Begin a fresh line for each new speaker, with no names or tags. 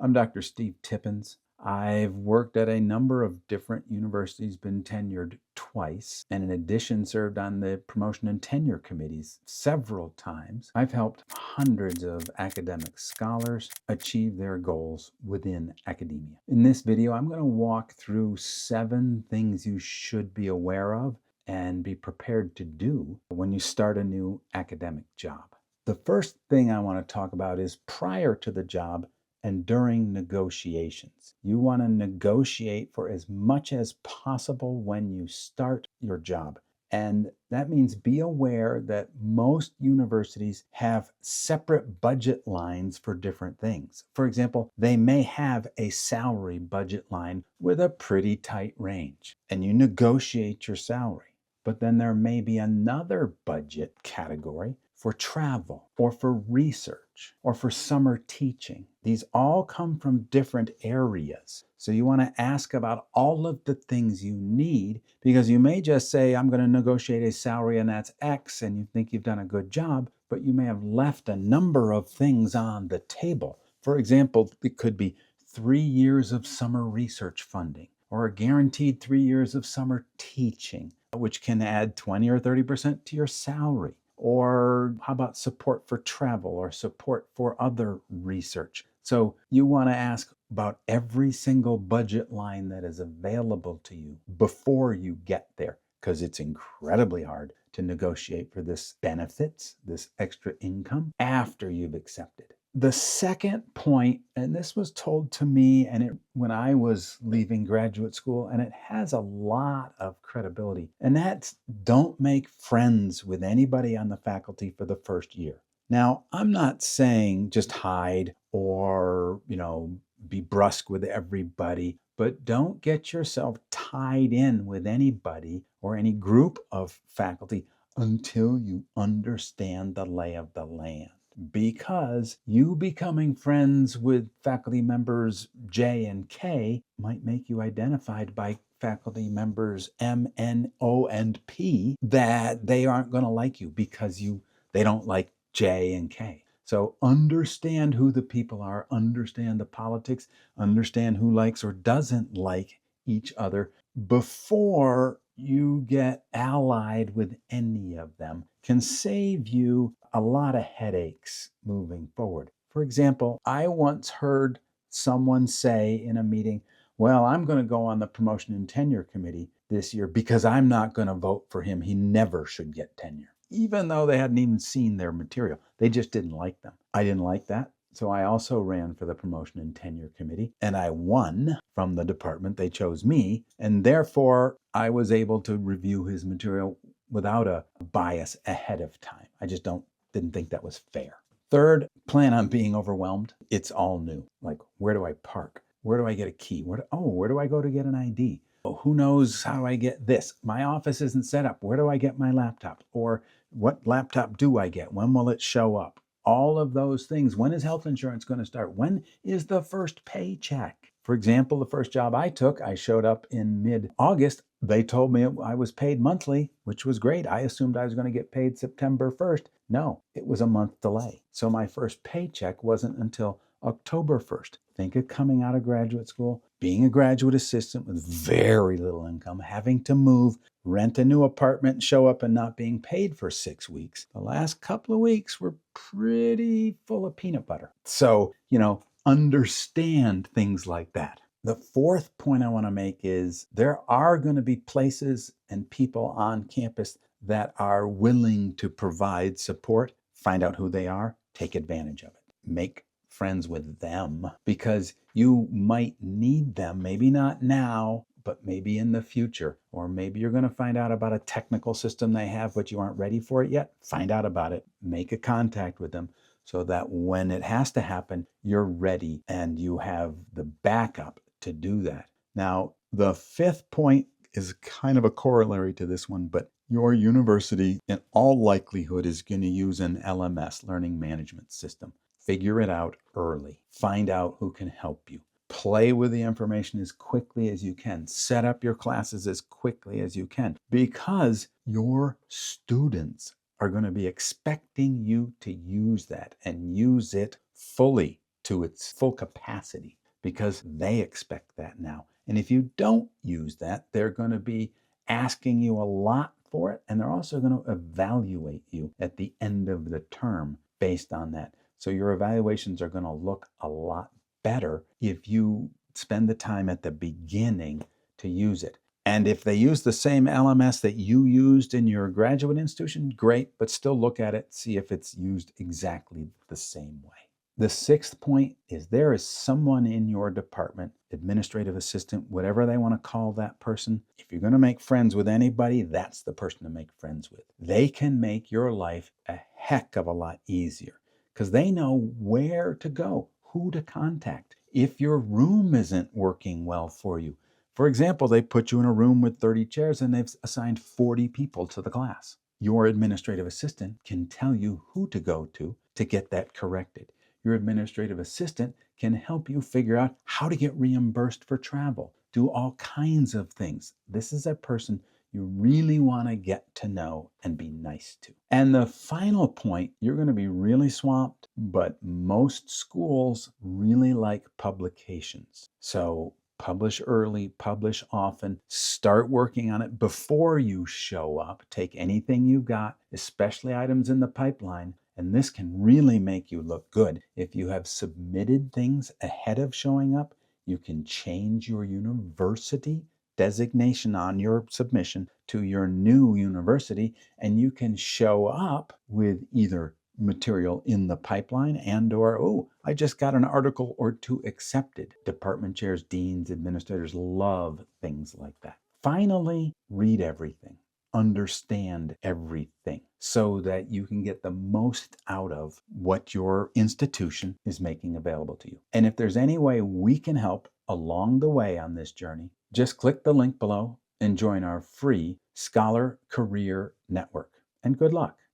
I'm Dr. Steve Tippins. I've worked at a number of different universities, been tenured twice, and in addition served on the promotion and tenure committees several times. I've helped hundreds of academic scholars achieve their goals within academia. In this video, I'm going to walk through 7 things you should be aware of and be prepared to do when you start a new academic job. The first thing I want to talk about is prior to the job and during negotiations. You want to negotiate for as much as possible when you start your job. And that means be aware that most universities have separate budget lines for different things. For example, they may have a salary budget line with a pretty tight range, and you negotiate your salary. But then there may be another budget category for travel or for research or for summer teaching. These all come from different areas. So you want to ask about all of the things you need, because you may just say, I'm going to negotiate a salary and that's X, and you think you've done a good job, but you may have left a number of things on the table. For example, it could be 3 years of summer research funding or a guaranteed 3 years of summer teaching, which can add 20 or 30% to your salary. Or how about support for travel or support for other research? So you want to ask about every single budget line that is available to you before you get there, because it's incredibly hard to negotiate for this benefits, this extra income, after you've accepted. The second point, and this was told to me when I was leaving graduate school, and it has a lot of credibility, and that's don't make friends with anybody on the faculty for the first year. Now, I'm not saying just hide or, be brusque with everybody, but don't get yourself tied in with anybody or any group of faculty until you understand the lay of the land. Because you becoming friends with faculty members J and K might make you identified by faculty members M, N, O, and P that they aren't going to like you because they don't like J and K. So understand who the people are, understand the politics, understand who likes or doesn't like each other before you get allied with any of them. Can save you a lot of headaches moving forward. For example, I once heard someone say in a meeting, well, I'm going to go on the promotion and tenure committee this year because I'm not going to vote for him. He never should get tenure. Even though they hadn't even seen their material, they just didn't like them. I didn't like that. So I also ran for the promotion and tenure committee, and I won from the department. They chose me, and therefore I was able to review his material without a bias ahead of time. I just didn't think that was fair. Third, plan on being overwhelmed. It's all new. Like, where do I park? Where do I get a key? Where do I go to get an ID? Oh, who knows how I get this? My office isn't set up. Where do I get my laptop? Or what laptop do I get? When will it show up? All of those things. When is health insurance going to start? When is the first paycheck? For example, the first job I took, I showed up in mid-August. They told me I was paid monthly, which was great. I assumed I was going to get paid September 1st. No, it was a month delay. So my first paycheck wasn't until October 1st. Think of coming out of graduate school, being a graduate assistant with very little income, having to move, rent a new apartment, show up and not being paid for 6 weeks. The last couple of weeks were pretty full of peanut butter. So, understand things like that. The fourth point I want to make is there are going to be places and people on campus that are willing to provide support. Find out who they are, take advantage of it. Make friends with them because you might need them, maybe not now, but maybe in the future. Or maybe you're going to find out about a technical system they have, but you aren't ready for it yet. Find out about it, make a contact with them so that when it has to happen, you're ready and you have the backup to do that. Now, the fifth point is kind of a corollary to this one, but your university in all likelihood is going to use an LMS, learning management system. Figure it out early. Find out who can help you. Play with the information as quickly as you can. Set up your classes as quickly as you can, because your students are going to be expecting you to use that and use it fully. to its full capacity because they expect that now. And if you don't use that, they're going to be asking you a lot for it, and they're also going to evaluate you at the end of the term based on that. So your evaluations are going to look a lot better if you spend the time at the beginning to use it. And if they use the same LMS that you used in your graduate institution, great, but still look at it, see if it's used exactly the same way. The sixth point is there is someone in your department, administrative assistant, whatever they want to call that person. If you're going to make friends with anybody, that's the person to make friends with. They can make your life a heck of a lot easier because they know where to go, who to contact. If your room isn't working well for you, for example, they put you in a room with 30 chairs and they've assigned 40 people to the class. Your administrative assistant can tell you who to go to get that corrected. Your administrative assistant can help you figure out how to get reimbursed for travel, do all kinds of things. This is a person you really want to get to know and be nice to. And the final point, you're going to be really swamped, but most schools really like publications. So publish early, publish often, start working on it before you show up. Take anything you've got, especially items in the pipeline, and this can really make you look good. If you have submitted things ahead of showing up, you can change your university designation on your submission to your new university, and you can show up with either material in the pipeline and/or, I just got an article or two accepted. Department chairs, deans, administrators love things like that. Finally, read everything. Understand everything so that you can get the most out of what your institution is making available to you. And if there's any way we can help along the way on this journey, just click the link below and join our free Scholar Career Network. And good luck.